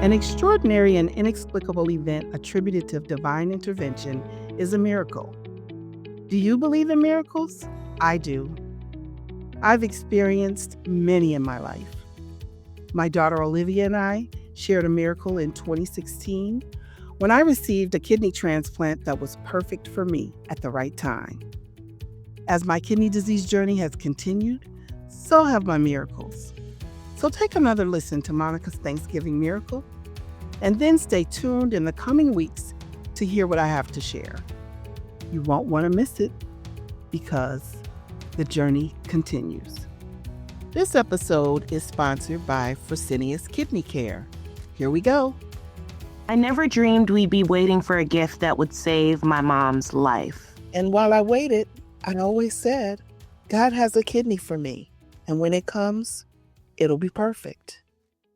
An extraordinary and inexplicable event attributed to divine intervention is a miracle. Do you believe in miracles? I do. I've experienced many in my life. My daughter Olivia and I shared a miracle in 2016 when I received a kidney transplant that was perfect for me at the right time. As my kidney disease journey has continued, so have my miracles. So take another listen to Monica's Thanksgiving Miracle, and then stay tuned in the coming weeks to hear what I have to share. You won't want to miss it because the journey continues. This episode is sponsored by Fresenius Kidney Care. Here we go. I never dreamed we'd be waiting for a gift that would save my mom's life. And while I waited, I always said, God has a kidney for me. And when it comes, it'll be perfect.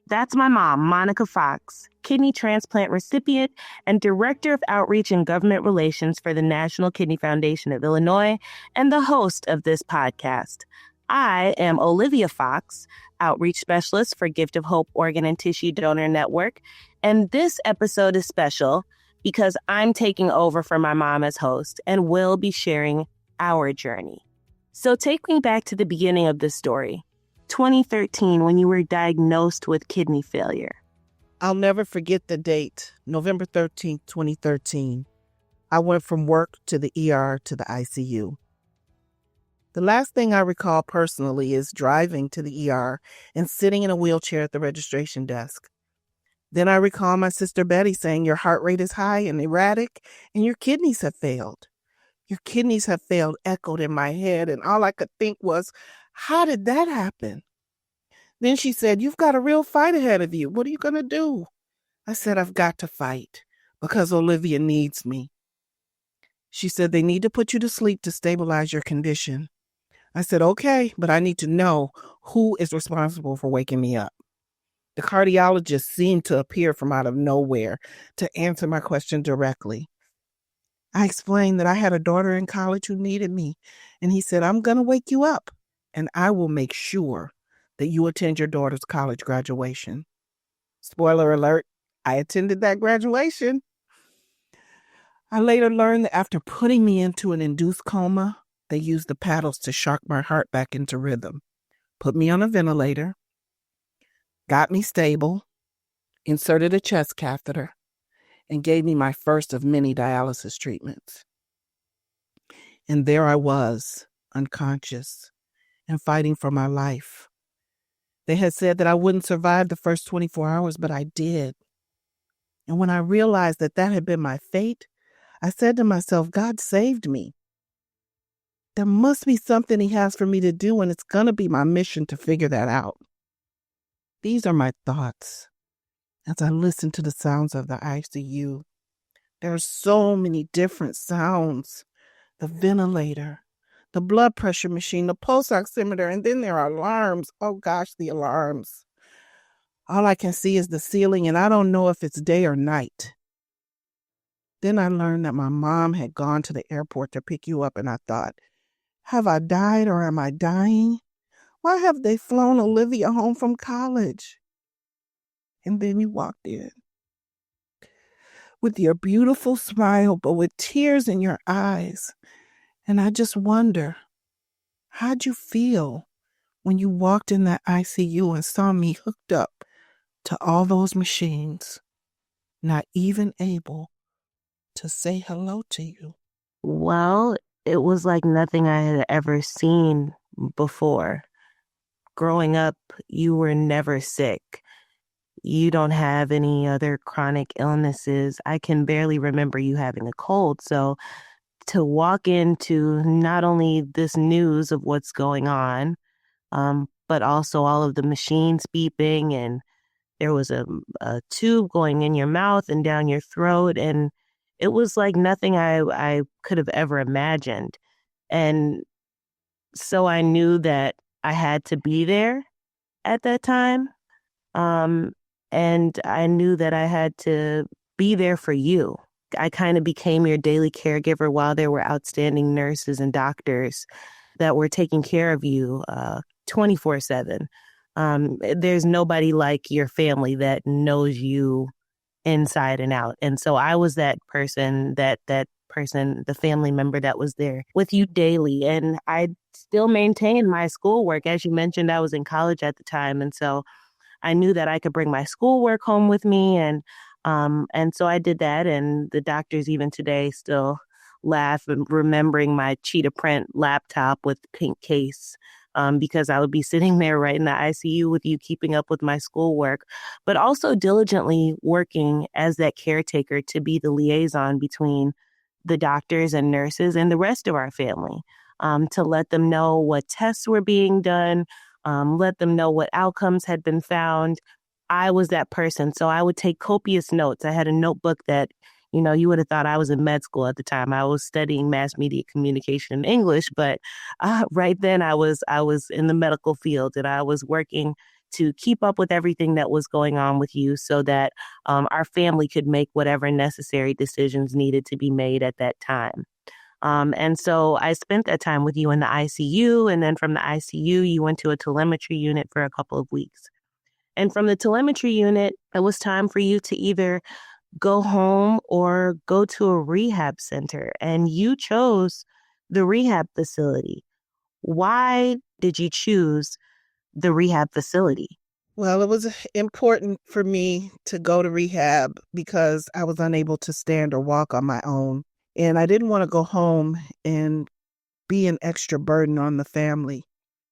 That's my mom, Monica Fox, kidney transplant recipient and Director of Outreach and Government Relations for the National Kidney Foundation of Illinois and the host of this podcast. I am Olivia Fox, Outreach Specialist for Gift of Hope Organ and Tissue Donor Network, and this episode is special because I'm taking over for my mom as host and will be sharing our journey. So take me back to the beginning of this story. 2013, when you were diagnosed with kidney failure. I'll never forget the date, November 13th, 2013. I went from work to the ER to the ICU. The last thing I recall personally is driving to the ER and sitting in a wheelchair at the registration desk. Then I recall my sister Betty saying, your heart rate is high and erratic and your kidneys have failed. Your kidneys have failed echoed in my head, and all I could think was, how did that happen? Then she said, you've got a real fight ahead of you. What are you going to do? I said, I've got to fight because Olivia needs me. She said, they need to put you to sleep to stabilize your condition. I said, okay, but I need to know who is responsible for waking me up. The cardiologist seemed to appear from out of nowhere to answer my question directly. I explained that I had a daughter in college who needed me, and he said, I'm going to wake you up. And I will make sure that you attend your daughter's college graduation. Spoiler alert, I attended that graduation. I later learned that after putting me into an induced coma, they used the paddles to shock my heart back into rhythm, put me on a ventilator, got me stable, inserted a chest catheter, and gave me my first of many dialysis treatments. And there I was, unconscious, and fighting for my life. They had said that I wouldn't survive the first 24 hours, but I did. And when I realized that that had been my fate, I said to myself, God saved me. There must be something he has for me to do, and it's going to be my mission to figure that out. These are my thoughts as I listen to the sounds of the ICU. There are so many different sounds. The ventilator, the blood pressure machine, the pulse oximeter, and then there are alarms. Oh gosh, the alarms. All I can see is the ceiling, and I don't know if it's day or night. Then I learned that my mom had gone to the airport to pick you up, and I thought, have I died or am I dying? Why have they flown Olivia home from college? And then you walked in with your beautiful smile, but with tears in your eyes. And I just wonder, how'd you feel when you walked in that ICU and saw me hooked up to all those machines, not even able to say hello to you? Well, it was like nothing I had ever seen before. Growing up, you were never sick. You don't have any other chronic illnesses. I can barely remember you having a cold. So to walk into not only this news of what's going on, but also all of the machines beeping, and there was a tube going in your mouth and down your throat, and it was like nothing I could have ever imagined. And so I knew that I had to be there at that time. And I knew that I had to be there for you. I kind of became your daily caregiver while there were outstanding nurses and doctors that were taking care of you 24/7. There's nobody like your family that knows you inside and out. And so I was that person, the family member that was there with you daily. And I still maintained my schoolwork. As you mentioned, I was in college at the time. And so I knew that I could bring my schoolwork home with me. And so I did that. And the doctors even today still laugh and remembering my cheetah print laptop with pink case, because I would be sitting there right in the ICU with you, keeping up with my schoolwork, but also diligently working as that caretaker to be the liaison between the doctors and nurses and the rest of our family, to let them know what tests were being done, let them know what outcomes had been found. I was that person. So I would take copious notes. I had a notebook that, you would have thought I was in med school at the time. I was studying mass media communication and English, but right then I was in the medical field, and I was working to keep up with everything that was going on with you so that our family could make whatever necessary decisions needed to be made at that time. And so I spent that time with you in the ICU, and then from the ICU, you went to a telemetry unit for a couple of weeks. And from the telemetry unit, it was time for you to either go home or go to a rehab center. And you chose the rehab facility. Why did you choose the rehab facility? Well, it was important for me to go to rehab because I was unable to stand or walk on my own. And I didn't want to go home and be an extra burden on the family.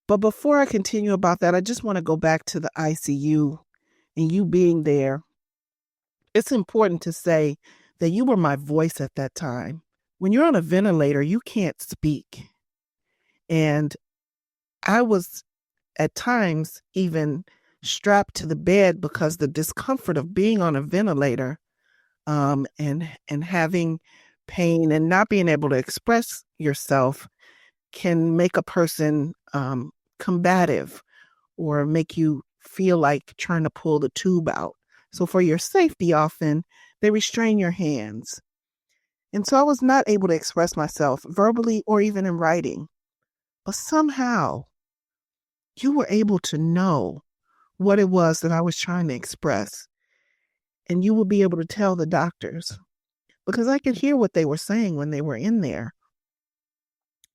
But before I continue about that, I just want to go back to the ICU and you being there. It's important to say that you were my voice at that time. When you're on a ventilator, you can't speak. And I was at times even strapped to the bed because the discomfort of being on a ventilator, and having pain and not being able to express yourself can make a person combative or make you feel like trying to pull the tube out. So for your safety, often they restrain your hands. And so I was not able to express myself verbally or even in writing. But somehow you were able to know what it was that I was trying to express. And you would be able to tell the doctors, because I could hear what they were saying when they were in there,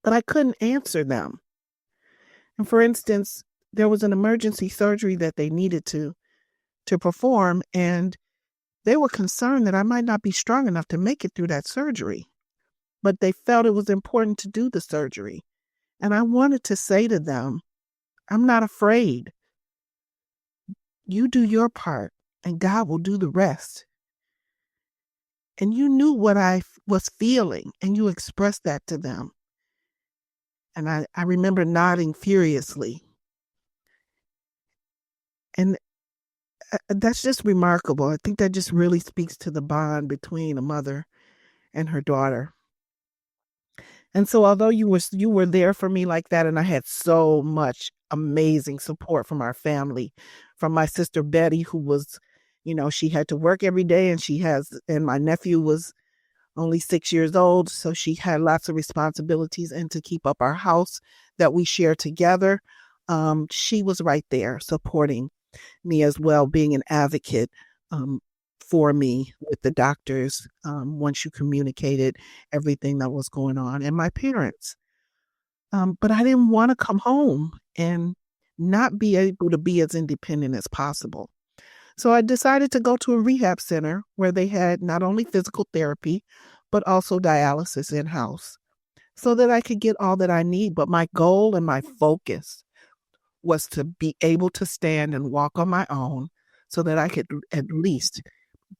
but I couldn't answer them. And for instance, there was an emergency surgery that they needed to perform, and they were concerned that I might not be strong enough to make it through that surgery, but they felt it was important to do the surgery. And I wanted to say to them, I'm not afraid. You do your part and God will do the rest. And you knew what I was feeling and you expressed that to them. And I remember nodding furiously. And that's just remarkable. I think that just really speaks to the bond between a mother and her daughter. And so although you were there for me like that, and I had so much amazing support from our family, from my sister Betty, who was, she had to work every day, and my nephew was only 6 years old, so she had lots of responsibilities and to keep up our house that we share together. She was right there supporting me as well, being an advocate for me with the doctors once you communicated everything that was going on, and my parents. But I didn't want to come home and not be able to be as independent as possible. So I decided to go to a rehab center where they had not only physical therapy, but also dialysis in-house so that I could get all that I need. But my goal and my focus was to be able to stand and walk on my own so that I could at least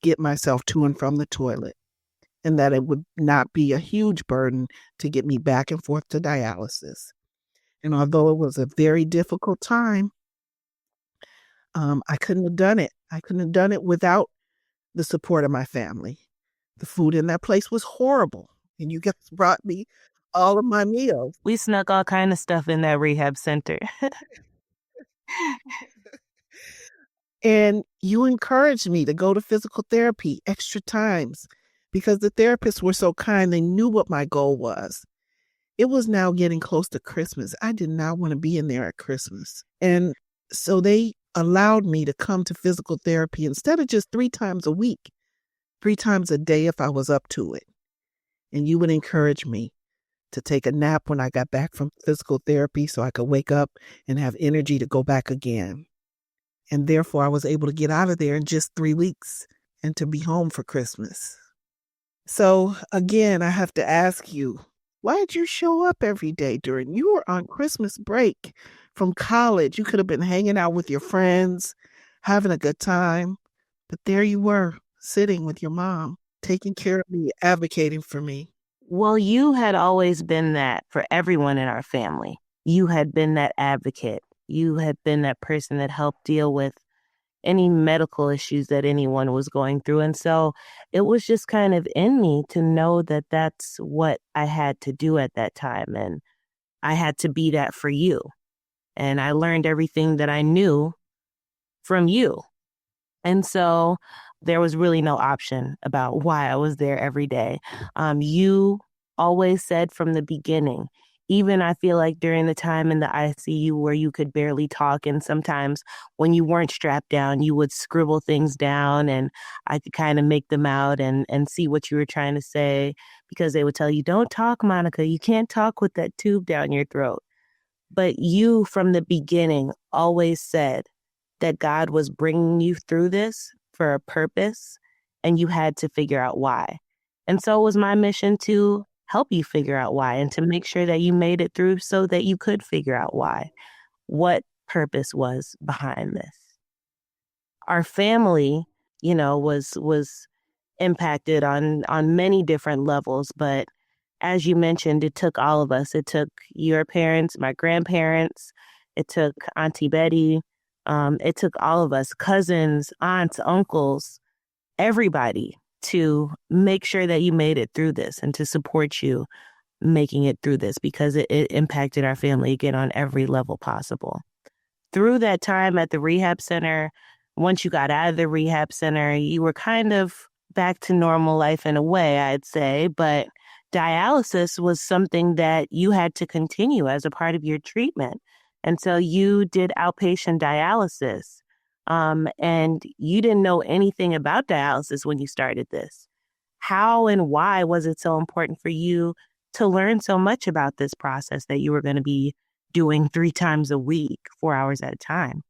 get myself to and from the toilet, and that it would not be a huge burden to get me back and forth to dialysis. And although it was a very difficult time, I couldn't have done it. I couldn't have done it without the support of my family. The food in that place was horrible, and you guys brought me all of my meals. We snuck all kind of stuff in that rehab center. And you encouraged me to go to physical therapy extra times because the therapists were so kind. They knew what my goal was. It was now getting close to Christmas. I did not want to be in there at Christmas. And So they allowed me to come to physical therapy instead of just 3 times a week, 3 times a day if I was up to it. And you would encourage me to take a nap when I got back from physical therapy so I could wake up and have energy to go back again. And therefore, I was able to get out of there in just 3 weeks and to be home for Christmas. So again, I have to ask you, why did you show up every day you were on Christmas break from college? You could have been hanging out with your friends, having a good time. But there you were, sitting with your mom, taking care of me, advocating for me. Well, you had always been that for everyone in our family. You had been that advocate. You had been that person that helped deal with any medical issues that anyone was going through. And so it was just kind of in me to know that that's what I had to do at that time. And I had to be that for you. And I learned everything that I knew from you. And so there was really no option about why I was there every day. You always said from the beginning, even I feel like during the time in the ICU where you could barely talk, and sometimes when you weren't strapped down, you would scribble things down and I could kind of make them out and see what you were trying to say, because they would tell you, don't talk, Monica. You can't talk with that tube down your throat. But you from the beginning always said that God was bringing you through this for a purpose, and you had to figure out why. And so it was my mission to help you figure out why and to make sure that you made it through so that you could figure out why, what purpose was behind this. Our family, was impacted on many different levels, but as you mentioned, it took all of us. It took your parents, my grandparents, it took Auntie Betty, it took all of us, cousins, aunts, uncles, everybody, to make sure that you made it through this and to support you making it through this, because it impacted our family again on every level possible. Through that time at the rehab center, once you got out of the rehab center, you were kind of back to normal life in a way, I'd say, but dialysis was something that you had to continue as a part of your treatment. And so you did outpatient dialysis. And you didn't know anything about dialysis when you started this. How and why was it so important for you to learn so much about this process that you were going to be doing 3 times a week, 4 hours at a time?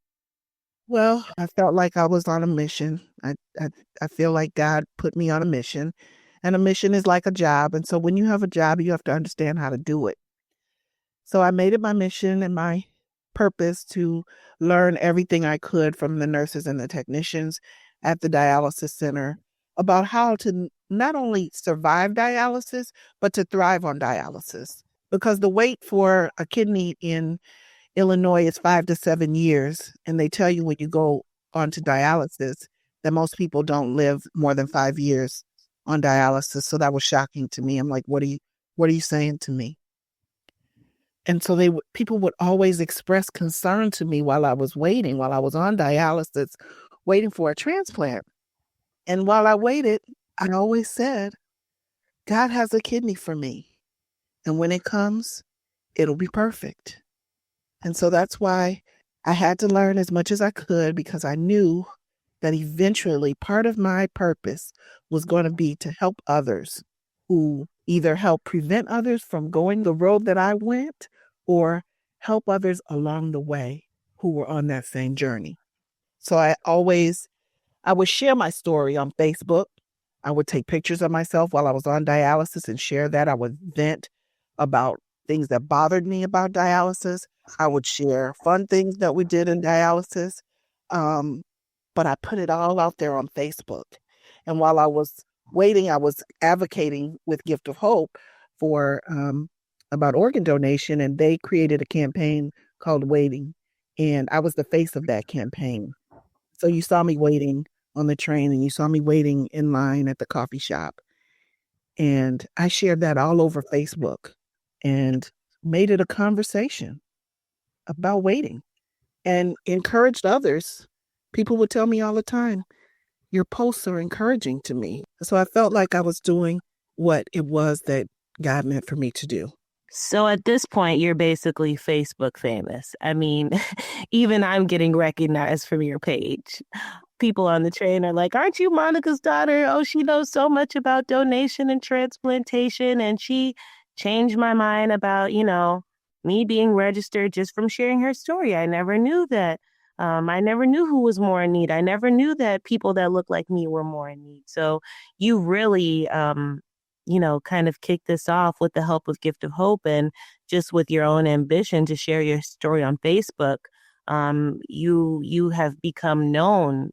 Well, I felt like I was on a mission. I feel like God put me on a mission, and a mission is like a job. And so when you have a job, you have to understand how to do it. So I made it my mission and my purpose to learn everything I could from the nurses and the technicians at the dialysis center about how to not only survive dialysis, but to thrive on dialysis. Because the wait for a kidney in Illinois is 5 to 7 years. And they tell you when you go onto dialysis that most people don't live more than 5 years on dialysis. So that was shocking to me. I'm like, what are you saying to me? And so people would always express concern to me while I was waiting, while I was on dialysis, waiting for a transplant. And while I waited, I always said, God has a kidney for me. And when it comes, it'll be perfect. And so that's why I had to learn as much as I could, because I knew that eventually part of my purpose was going to be to help others who either help prevent others from going the road that I went or help others along the way who were on that same journey. So I would share my story on Facebook. I would take pictures of myself while I was on dialysis and share that. I would vent about things that bothered me about dialysis. I would share fun things that we did in dialysis. But I put it all out there on Facebook. And while I was waiting, I was advocating with Gift of Hope for about organ donation, and they created a campaign called Waiting. And I was the face of that campaign. So you saw me waiting on the train, and you saw me waiting in line at the coffee shop. And I shared that all over Facebook and made it a conversation about waiting and encouraged others. People would tell me all the time, your posts are encouraging to me. So I felt like I was doing what it was that God meant for me to do. So at this point, you're basically Facebook famous. I mean, even I'm getting recognized from your page. People on the train are like, aren't you Monica's daughter? Oh, she knows so much about donation and transplantation. And she changed my mind about, me being registered just from sharing her story. I never knew that. I never knew who was more in need. I never knew that people that look like me were more in need. So you really, kind of kick this off with the help of Gift of Hope and just with your own ambition to share your story on Facebook. You have become known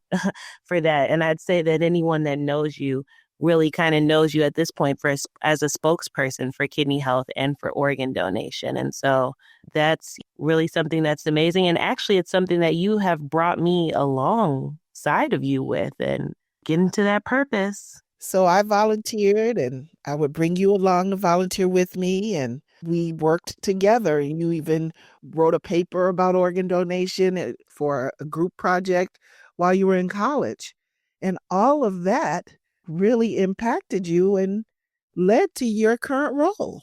for that. And I'd say that anyone that knows you really kind of knows you at this point as a spokesperson for kidney health and for organ donation. And so that's really something that's amazing. And actually, it's something that you have brought me alongside of you with and getting to that purpose. So I volunteered and I would bring you along to volunteer with me. And we worked together. You even wrote a paper about organ donation for a group project while you were in college. And all of that really impacted you and led to your current role.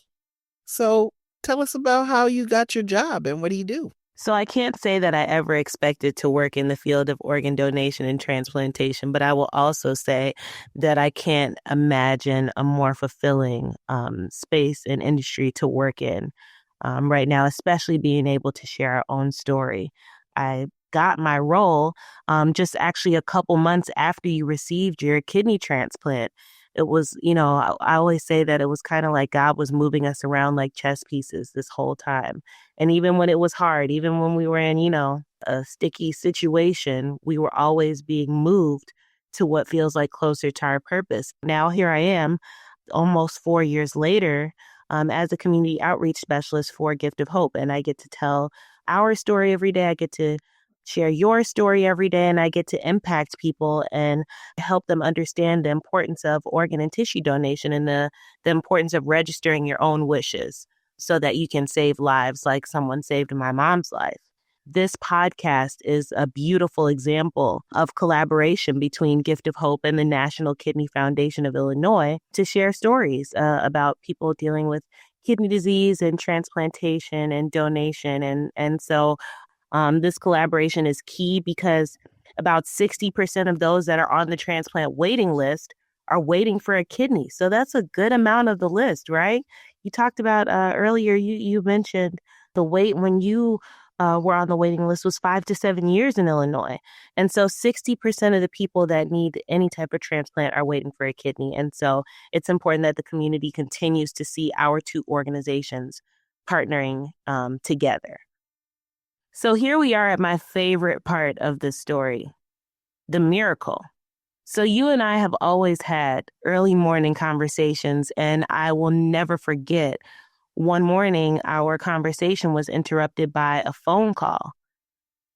So tell us about how you got your job and what do you do? So I can't say that I ever expected to work in the field of organ donation and transplantation, but I will also say that I can't imagine a more fulfilling space and industry to work in right now, especially being able to share our own story. I got my role just actually a couple months after you received your kidney transplant. It was, I always say that it was kind of like God was moving us around like chess pieces this whole time. And even when it was hard, even when we were in, a sticky situation, we were always being moved to what feels like closer to our purpose. Now here I am, almost 4 years later, as a community outreach specialist for Gift of Hope. And I get to tell our story every day. I get to share your story every day, and I get to impact people and help them understand the importance of organ and tissue donation and the importance of registering your own wishes so that you can save lives like someone saved my mom's life. This podcast is a beautiful example of collaboration between Gift of Hope and the National Kidney Foundation of Illinois to share stories about people dealing with kidney disease and transplantation and donation. And so this collaboration is key because about 60% of those that are on the transplant waiting list are waiting for a kidney. So that's a good amount of the list, right? You talked about earlier, you mentioned the wait when you were on the waiting list was 5 to 7 years in Illinois. And so 60% of the people that need any type of transplant are waiting for a kidney. And so it's important that the community continues to see our two organizations partnering together. So here we are at my favorite part of the story, the miracle. So you and I have always had early morning conversations, and I will never forget one morning our conversation was interrupted by a phone call.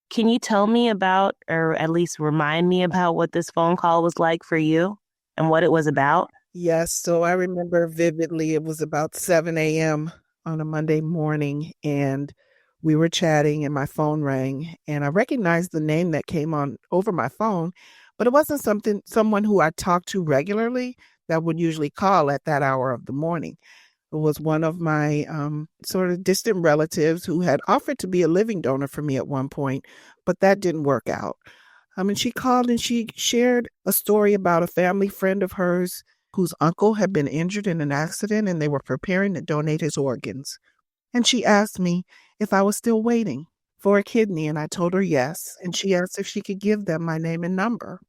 Can you tell me about, or at least remind me about what this phone call was like for you and what it was about? Yes, so I remember vividly it was about 7 a.m. on a Monday morning, and we were chatting and my phone rang, and I recognized the name that came on over my phone, but it wasn't someone who I talked to regularly that would usually call at that hour of the morning. It was one of my sort of distant relatives who had offered to be a living donor for me at one point, but that didn't work out. And she called and she shared a story about a family friend of hers whose uncle had been injured in an accident and they were preparing to donate his organs. And she asked me if I was still waiting for a kidney, and I told her yes. And she asked if she could give them my name and number.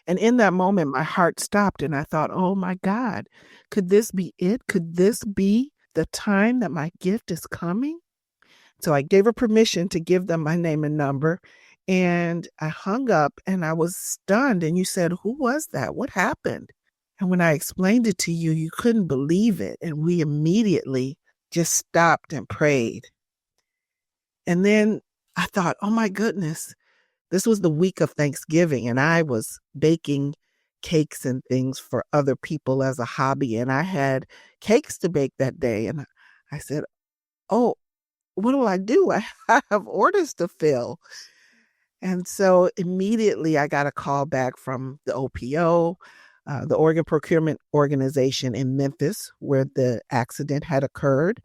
And in that moment, my heart stopped and I thought, oh my God, could this be it? Could this be the time that my gift is coming? So I gave her permission to give them my name and number. And I hung up and I was stunned. And you said, who was that? What happened? And when I explained it to you, you couldn't believe it. And we immediately just stopped and prayed. And then I thought, oh my goodness, this was the week of Thanksgiving and I was baking cakes and things for other people as a hobby. And I had cakes to bake that day. And I said, oh, what do I do? I have orders to fill. And so immediately I got a call back from the OPO, the Organ Procurement Organization in Memphis, where the accident had occurred,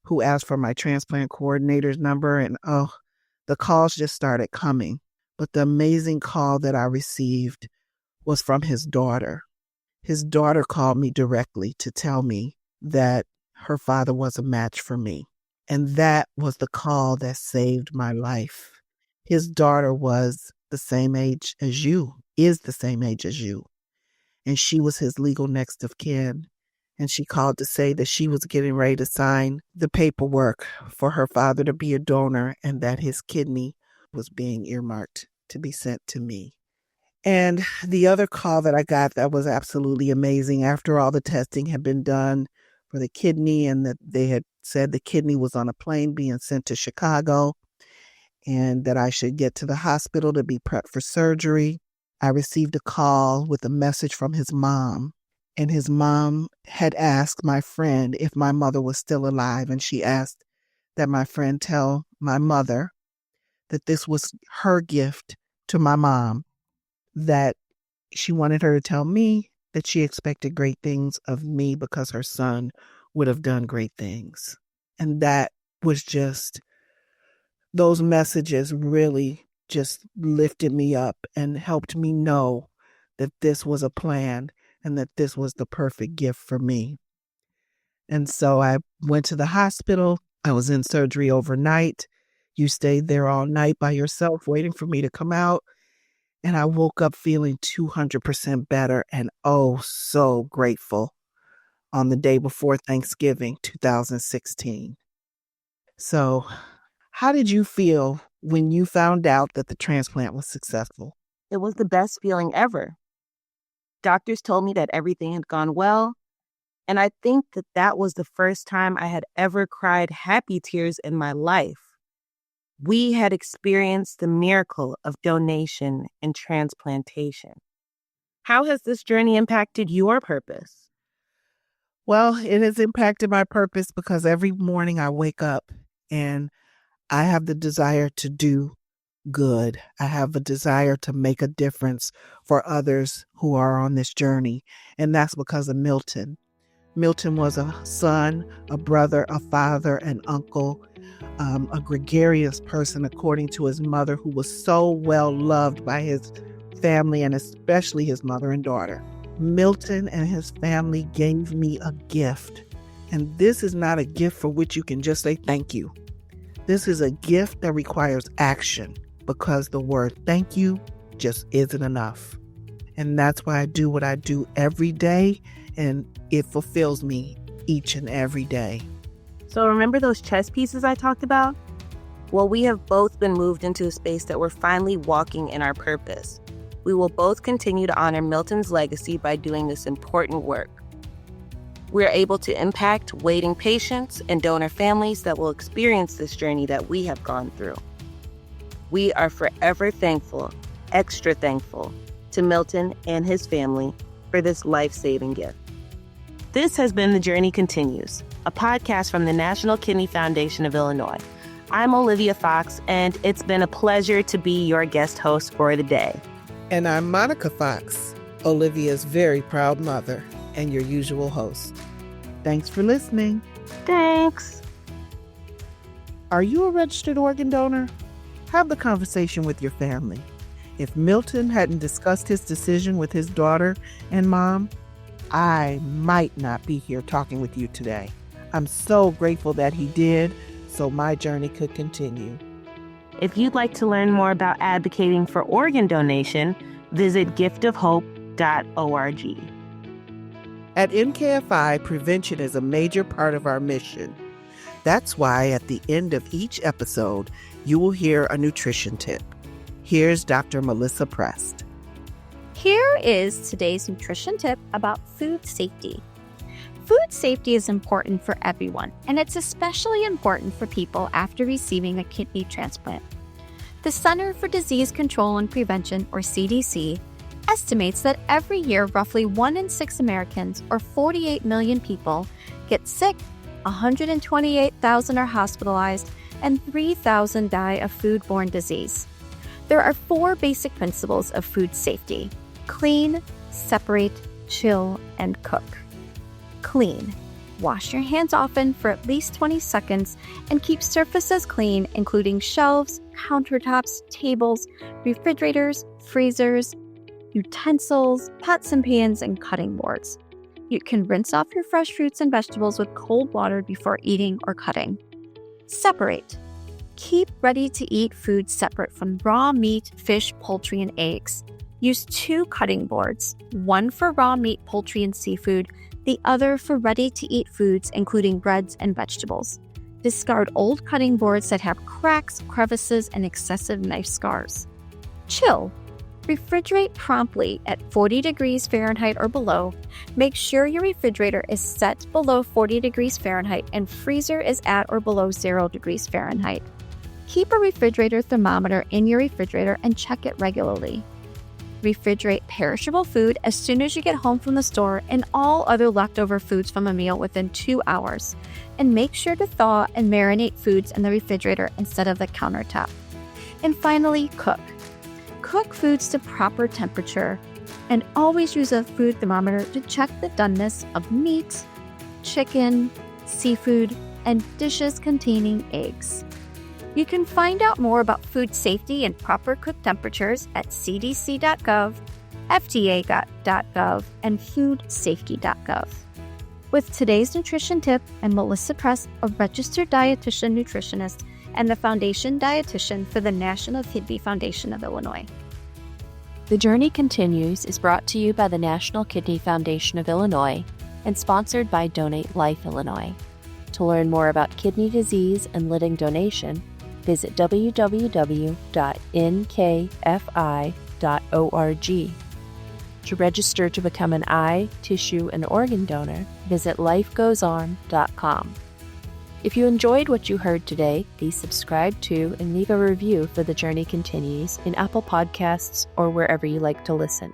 who asked for my transplant coordinator's number, and the calls just started coming. But the amazing call that I received was from his daughter. His daughter called me directly to tell me that her father was a match for me. And that was the call that saved my life. His daughter was the same age as you, is the same age as you. And she was his legal next of kin. And she called to say that she was getting ready to sign the paperwork for her father to be a donor and that his kidney was being earmarked to be sent to me. And the other call that I got that was absolutely amazing, after all the testing had been done for the kidney and that they had said the kidney was on a plane being sent to Chicago and that I should get to the hospital to be prepped for surgery, I received a call with a message from his mom. And his mom had asked my friend if my mother was still alive. And she asked that my friend tell my mother that this was her gift to my mom, that she wanted her to tell me that she expected great things of me because her son would have done great things. And that was just, those messages really just lifted me up and helped me know that this was a plan and that this was the perfect gift for me. And so I went to the hospital. I was in surgery overnight. You stayed there all night by yourself waiting for me to come out. And I woke up feeling 200% better and so grateful on the day before Thanksgiving, 2016. So how did you feel when you found out that the transplant was successful? It was the best feeling ever. Doctors told me that everything had gone well, and I think that was the first time I had ever cried happy tears in my life. We had experienced the miracle of donation and transplantation. How has this journey impacted your purpose? Well, it has impacted my purpose because every morning I wake up and I have the desire to do good. I have a desire to make a difference for others who are on this journey. And that's because of Milton. Milton was a son, a brother, a father, an uncle, a gregarious person, according to his mother, who was so well loved by his family and especially his mother and daughter. Milton and his family gave me a gift. And this is not a gift for which you can just say thank you. This is a gift that requires action, because the word thank you just isn't enough. And that's why I do what I do every day, and it fulfills me each and every day. So remember those chess pieces I talked about? Well, we have both been moved into a space that we're finally walking in our purpose. We will both continue to honor Milton's legacy by doing this important work. We are able to impact waiting patients and donor families that will experience this journey that we have gone through. We are forever thankful, extra thankful, to Milton and his family for this life-saving gift. This has been The Journey Continues, a podcast from the National Kidney Foundation of Illinois. I'm Olivia Fox, and it's been a pleasure to be your guest host for the day. And I'm Monica Fox, Olivia's very proud mother and your usual host. Thanks for listening. Thanks. Are you a registered organ donor? Have the conversation with your family. If Milton hadn't discussed his decision with his daughter and mom, I might not be here talking with you today. I'm so grateful that he did, so my journey could continue. If you'd like to learn more about advocating for organ donation, visit giftofhope.org. At NKFI, prevention is a major part of our mission. That's why at the end of each episode, you will hear a nutrition tip. Here's Dr. Melissa Prest. Here is today's nutrition tip about food safety. Food safety is important for everyone, and it's especially important for people after receiving a kidney transplant. The Center for Disease Control and Prevention, or CDC, estimates that every year roughly 1 in 6 Americans, or 48 million people, get sick, 128,000 are hospitalized, and 3,000 die of foodborne disease. There are 4 basic principles of food safety: clean, separate, chill, and cook. Clean. Wash your hands often for at least 20 seconds and keep surfaces clean, including shelves, countertops, tables, refrigerators, freezers, utensils, pots and pans, and cutting boards. You can rinse off your fresh fruits and vegetables with cold water before eating or cutting. Separate. Keep ready-to-eat foods separate from raw meat, fish, poultry, and eggs. Use 2 cutting boards, one for raw meat, poultry, and seafood, the other for ready-to-eat foods, including breads and vegetables. Discard old cutting boards that have cracks, crevices, and excessive knife scars. Chill. Refrigerate promptly at 40 degrees Fahrenheit or below. Make sure your refrigerator is set below 40 degrees Fahrenheit and freezer is at or below 0 degrees Fahrenheit. Keep a refrigerator thermometer in your refrigerator and check it regularly. Refrigerate perishable food as soon as you get home from the store and all other leftover foods from a meal within 2 hours. And make sure to thaw and marinate foods in the refrigerator instead of the countertop. And finally, cook. Cook foods to proper temperature and always use a food thermometer to check the doneness of meat, chicken, seafood, and dishes containing eggs. You can find out more about food safety and proper cook temperatures at cdc.gov, fda.gov, and foodsafety.gov. With today's nutrition tip, I'm Melissa Press, a registered dietitian nutritionist and the foundation dietitian for the National Kidney Foundation of Illinois. The Journey Continues is brought to you by the National Kidney Foundation of Illinois and sponsored by Donate Life Illinois. To learn more about kidney disease and living donation, visit www.nkfi.org. To register to become an eye, tissue, and organ donor, visit lifegoesarm.com. If you enjoyed what you heard today, please subscribe to and leave a review for The Journey Continues in Apple Podcasts or wherever you like to listen.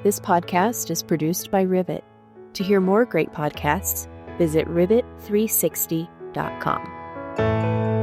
This podcast is produced by Rivet. To hear more great podcasts, visit rivet360.com.